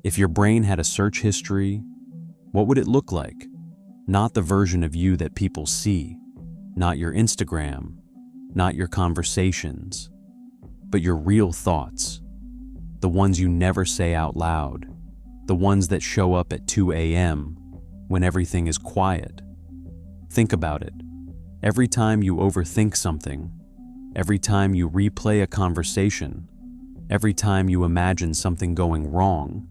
If your brain had a search history, what would it look like? Not the version of you that people see, not your Instagram, not your conversations, but your real thoughts, the ones you never say out loud, the ones that show up at 2 a.m. when everything is quiet. Think about it. Every time you overthink something, every time you replay a conversation, every time you imagine something going wrong,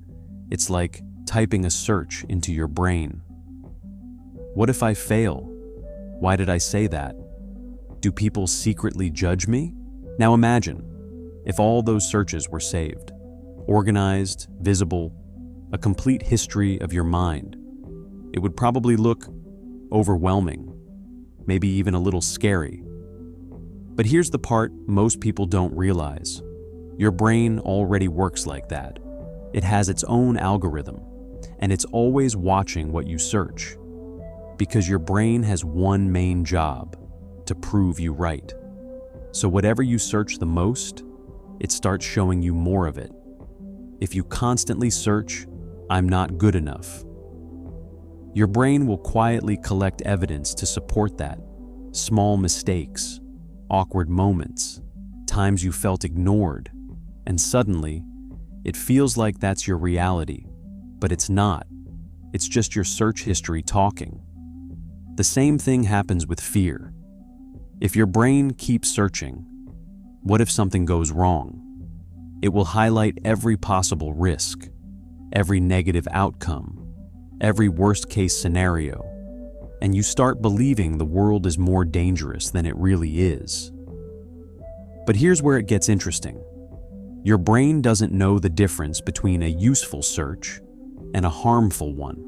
it's like typing a search into your brain. What if I fail? Why did I say that? Do people secretly judge me? Now imagine if all those searches were saved, organized, visible, a complete history of your mind. It would probably look overwhelming, maybe even a little scary. But here's the part most people don't realize. Your brain already works like that. It has its own algorithm, and it's always watching what you search. Because your brain has one main job: to prove you right. So whatever you search the most, it starts showing you more of it. If you constantly search, "I'm not good enough," your brain will quietly collect evidence to support that. Small mistakes, awkward moments, times you felt ignored, and suddenly, it feels like that's your reality. But it's not. It's just your search history talking. The same thing happens with fear. If your brain keeps searching, what if something goes wrong? It will highlight every possible risk, every negative outcome, every worst-case scenario, and you start believing the world is more dangerous than it really is. But here's where it gets interesting. Your brain doesn't know the difference between a useful search and a harmful one.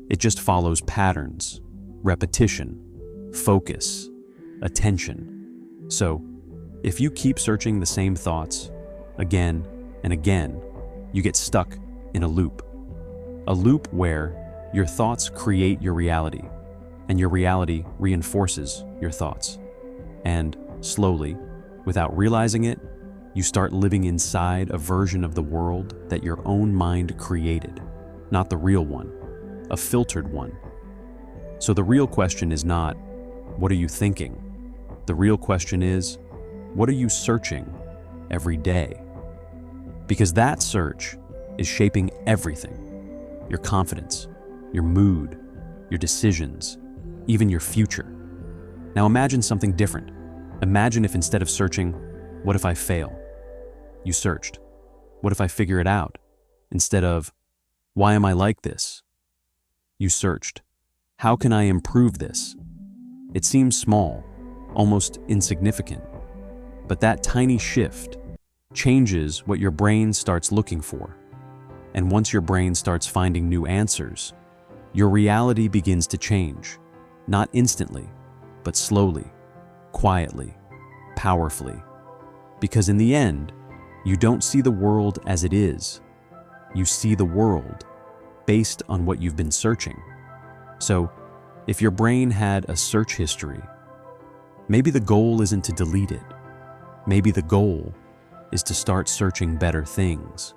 It just follows patterns, repetition, focus, attention. So, if you keep searching the same thoughts again and again, you get stuck in a loop. A loop where your thoughts create your reality, and your reality reinforces your thoughts. And slowly, without realizing it, you start living inside a version of the world that your own mind created, not the real one, a filtered one. So the real question is not, what are you thinking? The real question is, what are you searching every day? Because that search is shaping everything: your confidence, your mood, your decisions, even your future. Now imagine something different. Imagine if instead of searching, "What if I fail?" you searched, "What if I figure it out?" Instead of, "Why am I like this?" you searched, "How can I improve this?" It seems small, almost insignificant, but that tiny shift changes what your brain starts looking for. And once your brain starts finding new answers, your reality begins to change, not instantly, but slowly, quietly, powerfully. Because in the end, you don't see the world as it is. You see the world based on what you've been searching. So, if your brain had a search history, maybe the goal isn't to delete it. Maybe the goal is to start searching better things.